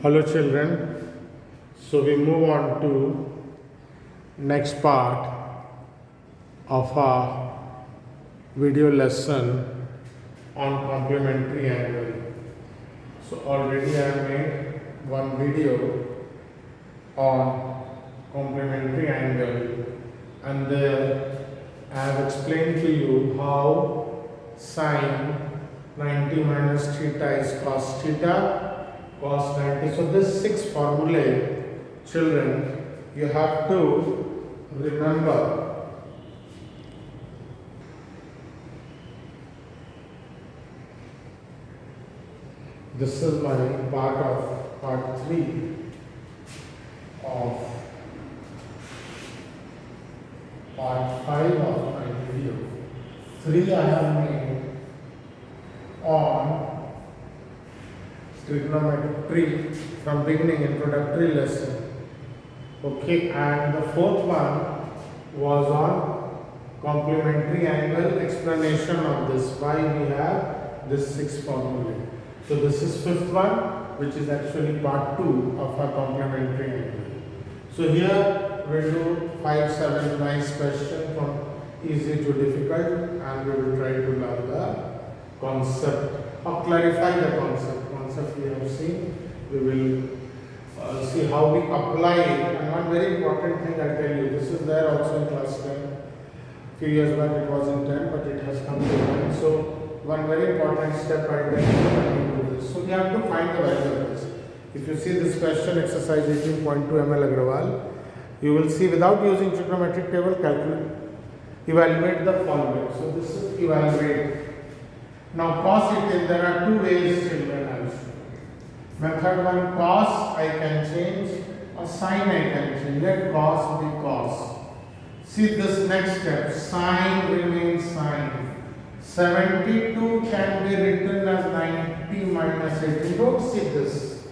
Hello children, so we move on to next part of our video lesson on complementary angle. So already I have made one video on complementary angle, and there I have explained to you how sine 90 minus theta is cos theta, cos 90. So this 6 formulae, children, you have to remember. This is my part 3 of part 5 of my video. 3 I have made on trigonometry from beginning, introductory lesson. Okay, and the 4th one was on complementary angle, explanation of this, why we have this 6 formula. So this is 5th one, which is actually part 2 of our complementary angle. So here we will do 5, 7 nice questions from easy to difficult, and we will try to learn the concept or clarify the concept. We have seen, we will see how we apply it. And one very important thing I tell you, this is there also in class 10. Few years back it was in 10, but it has come to 9. So one very important step I tell you when you do this. So we have to find the value of this. If you see this question, exercise 18.2 ML Agrawal, you will see without using trigonometric table, calculate, evaluate the following. So this is evaluate. Now cos it, there are two ways children have. Method 1, cos I can change or sine I can change. Let cos be cos. See this next step, sine remains sine. 72 can be written as 90 minus 18. Don't see this.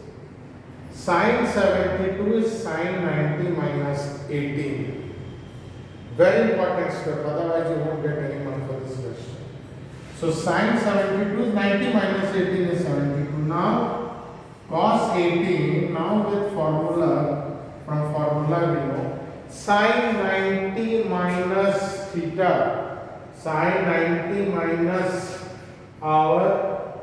Sine 72 is sine 90 minus 18. Very important step, otherwise you won't get any mark for this question. So sine 72 is 90 minus 18 is 72. Now cos 18, now with formula, from formula we know, sine 90 minus theta, sine 90 minus our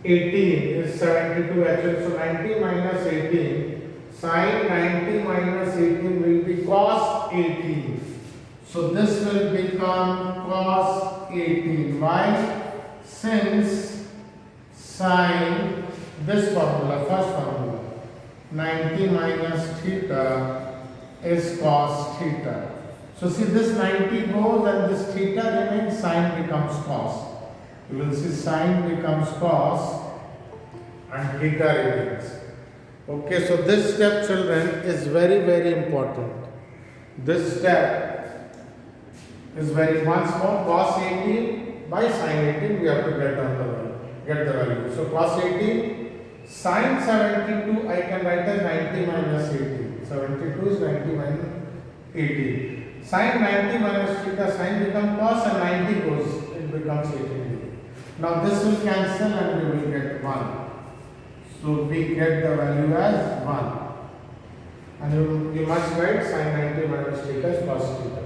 18 is 72 actually, so 90 minus 18, sine 90 minus 18 will be cos 18. So this will become cos 18. Why? Since sine, this formula, first formula, 90 minus theta is cos theta. So see this 90 goes and this theta remains, sine becomes cos. You will see sine becomes cos and theta remains. Okay, so this step children is very, very important. This step is very, once more, cos 18 by sine 18 we have to get the value. So cos 18, sine 72 I can write as 90 minus 18. 72 is 90 minus 18. Sine 90 minus theta, sine becomes cos and 90 goes, it becomes 18. Now this will cancel and we will get 1. So we get the value as 1. And you must write sine 90 minus theta as cos theta.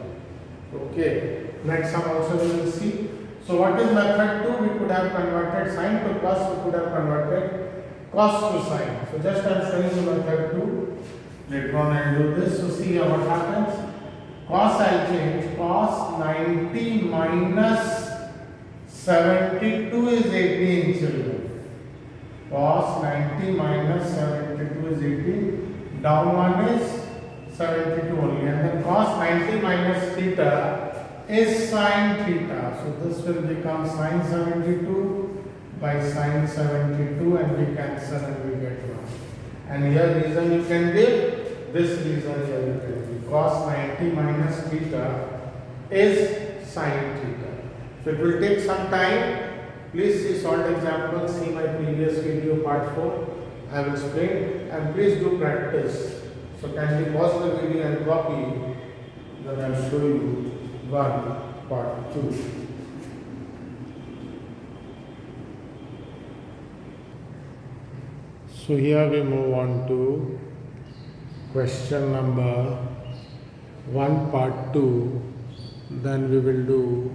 Okay, next sum also we will see. So what is method 2? We could have converted sine to cos, we could have converted cos to sine. So just I am showing you method 2. Later on I will do this. So see here what happens. Cos I will change. Cos 90 minus 72 is 18 children. Cos 90 minus 72 is 18. Down one is 72 only. And then cos 90 minus theta is sine theta. So this will become sine 72 by sine 72 and we cancel and we get 1. And here reason you can give, this reason here you can give. Cos 90 minus theta is sine theta. So it will take some time. Please see short example, see my previous video part 4. I have explained, and please do practice. So kindly pause the video and copy, then I will show you part 2. So here we move on to question number 1 part 2, then we will do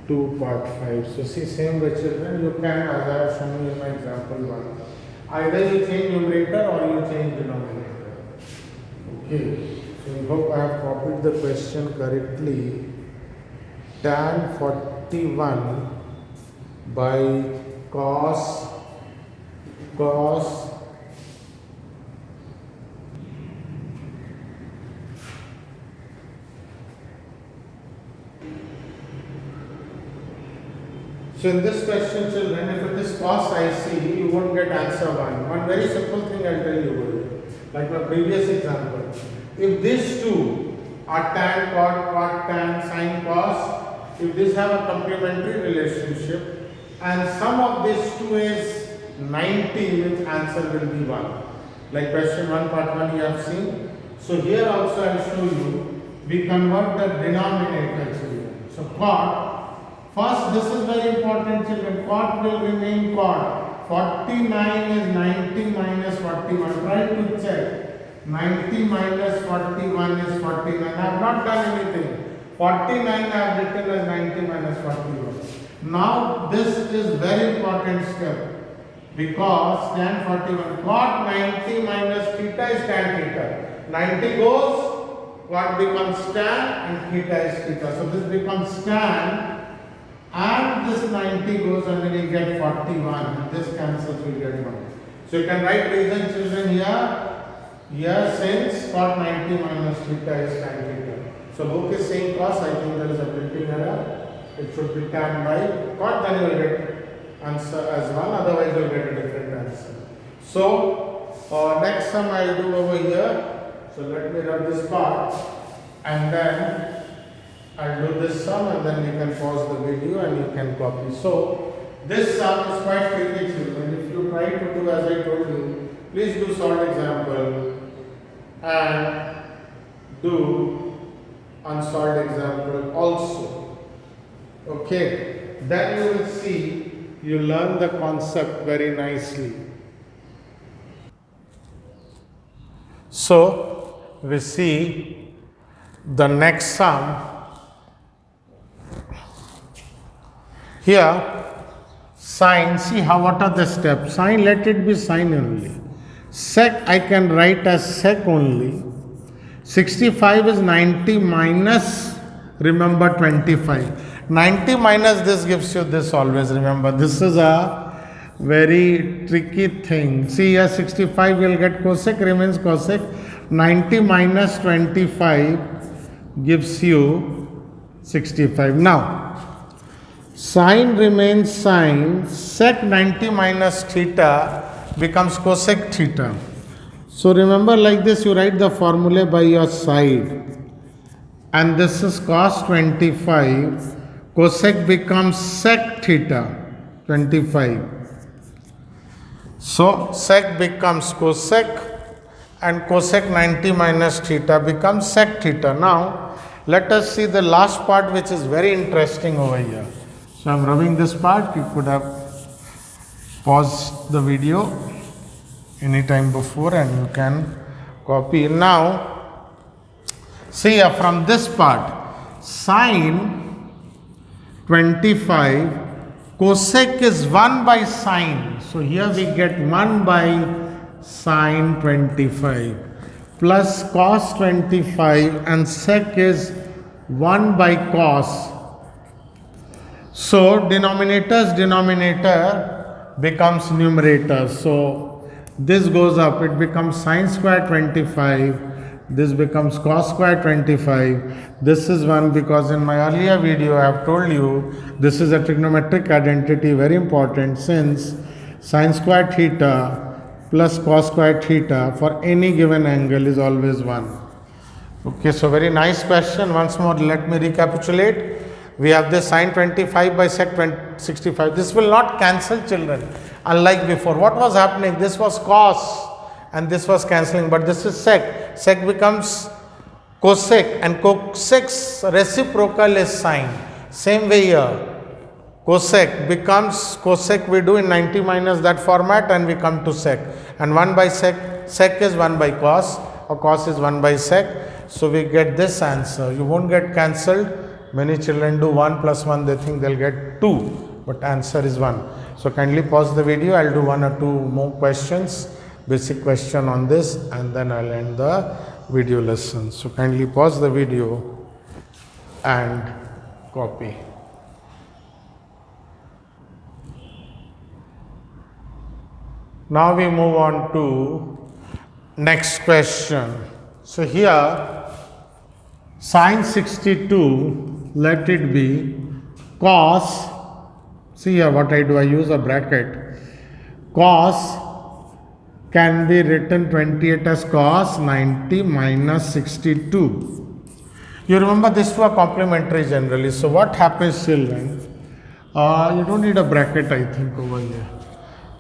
2 part 5. So see, same way children, you can, as I have shown you in my example 1, either you change numerator or you change denominator. Okay, so I hope I have copied the question correctly. Tan 41 by cos so in this question children, if it is cos IC, you won't get answer 1. One very simple thing I'll tell you, like my previous example. If these two are tan, cot, tan, sin, cos, if these have a complementary relationship and sum of these two is 90, which answer will be 1. Like question 1 part 1 you have seen. So here also I will show you, we convert the denominator children. So cot, first this is very important children, cot will remain cot. 49 is 90 minus 41. Try to check. 90 minus 41 is 49. I have not done anything. 49 I have written as 90 minus 41. Now this is very important step. Because tan 41, cot 90 minus theta is tan theta. 90 goes, cot becomes tan and theta is theta. So this becomes tan and this 90 goes and then you get 41 and this cancels, we get 1. So you can write reason children here since cot 90 minus theta is tan theta. So book is saying cos, I think there is a printing error. It should be tan by cot, then you will get answer as 1, otherwise you will get a different answer. So next sum I will do over here. So let me run this part and then I will do this sum and then you can pause the video and you can copy. So this sum is quite tricky children. If you try to do as I told you, please do solved example and do unsolved example also. Okay, then you will see you learn the concept very nicely. So we see the next sum. Here sine, see what are the steps? Sine, let it be sine only. Sec I can write as sec only. 65 is 90 minus, remember 25. 90 minus this gives you this, always remember. This is a very tricky thing. See here 65 will get cosec, remains cosec. 90 minus 25 gives you 65. Now sine remains sine, sec 90 minus theta becomes cosec theta. So remember like this, you write the formula by your side. And this is cos 25. Cosec becomes sec theta 25. So sec becomes cosec and cosec 90 minus theta becomes sec theta. Now let us see the last part, which is very interesting over here. So I am rubbing this part. You could have paused the video anytime before and you can copy. Now see from this part, sine 25, cosec is 1 by sine. So here we get 1 by sine 25 plus cos 25 and sec is 1 by cos. So denominator becomes numerator. So this goes up, it becomes sine square 25. This becomes cos square 25. This is 1 because in my earlier video I have told you this is a trigonometric identity, very important, since sine square theta plus cos square theta for any given angle is always 1. Okay, so very nice question. Once more let me recapitulate. We have this sine 25 by sec 65. This will not cancel children, unlike before. What was happening? This was cos and this was cancelling, but this is sec. Sec becomes cosec and cosec's reciprocal is sine. Same way here. cosec we do in 90 minus that format and we come to sec, and 1 by sec is 1 by cos, or cos is 1 by sec. So we get this answer. You won't get cancelled. Many children do 1 plus 1, they think they'll get 2, but answer is 1. So kindly pause the video. I'll do 1 or 2 more questions, basic question on this, and then I'll end the video lesson. So kindly pause the video and copy. Now we move on to next question. So here sine 62, let it be cos, see here what I do, I use a bracket, cos can be written 28 as cos 90 minus 62. You remember these two are complementary generally. So what happens, children? You don't need a bracket, I think, over here,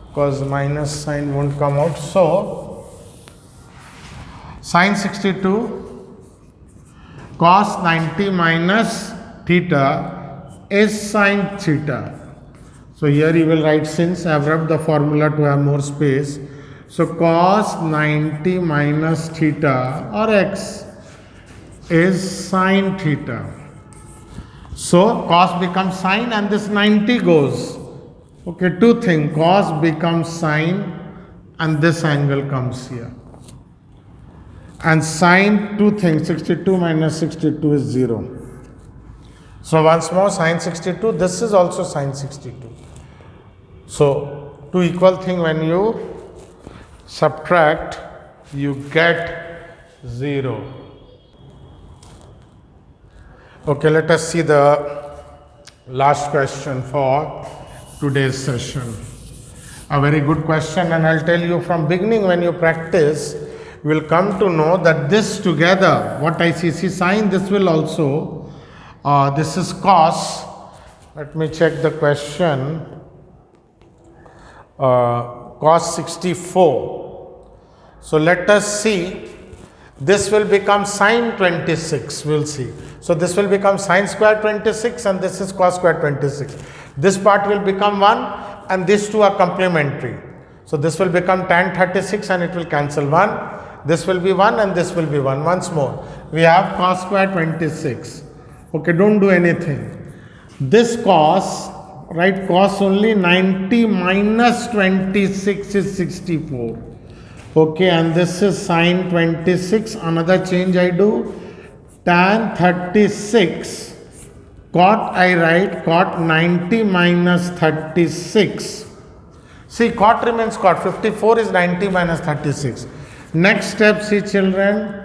because minus sign won't come out. So sine 62 cos 90 minus theta is sine theta. So here you will write, since I have rubbed the formula to have more space. So cos 90 minus theta or x is sine theta. So cos becomes sine and this 90 goes. Okay, two things, cos becomes sine and this angle comes here. And sine, two things, 62 minus 62 is 0. So once more, sine 62, this is also sine 62. So two equal thing, when you subtract, you get 0. Okay, let us see the last question for today's session. A very good question, and I'll tell you from beginning, when you practice, you will come to know that this together, what I see sine, this will also, this is cos. Let me check the question. Cos 64. So let us see. This will become sine 26. We'll see. So this will become sine square 26 and this is cos square 26. This part will become 1 and these two are complementary. So this will become tan 36 and it will cancel 1. This will be 1 and this will be 1. Once more, we have cos square 26. Okay, don't do anything. This cos, right, cos only 90 minus 26 is 64. Okay, and this is sine 26. Another change I do, tan 36. Cot I write, cot 90 minus 36. See, cot remains cot. 54 is 90 minus 36. Next step, see children,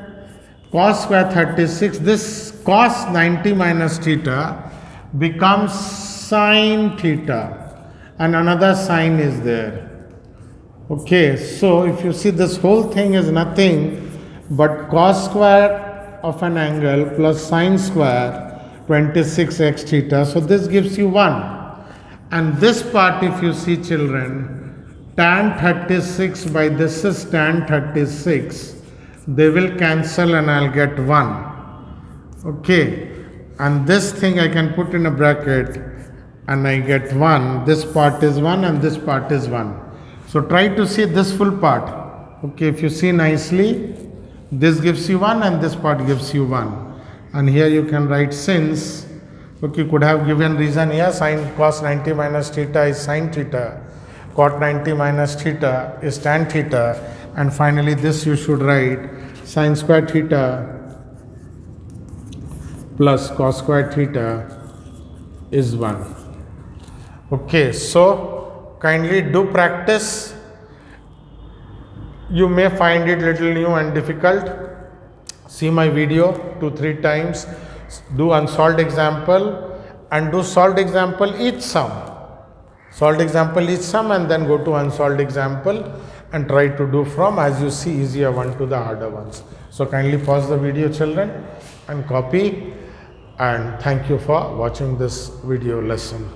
cos square 36, this cos 90 minus theta becomes sine theta and another sine is there. Okay, so if you see, this whole thing is nothing but cos square of an angle plus sine square 26x theta. So this gives you 1. And this part, if you see children, tan 36 by this is tan 36, they will cancel and I'll get 1. Okay, and this thing I can put in a bracket and I get 1. This part is 1 and this part is 1. So try to see this full part. Okay, if you see nicely, this gives you 1 and this part gives you 1. And here you can write, since, okay, you could have given reason here, sine cos 90 minus theta is sine theta. Cot 90 minus theta is tan theta, and finally this you should write sine square theta plus cos square theta is 1. Okay, so kindly do practice. You may find it little new and difficult. See my video 2-3 times, do unsolved example and do solved example each sum. Solved example each sum and then go to unsolved example and try to do from, as you see, easier one to the harder ones. So kindly pause the video children and copy, and thank you for watching this video lesson.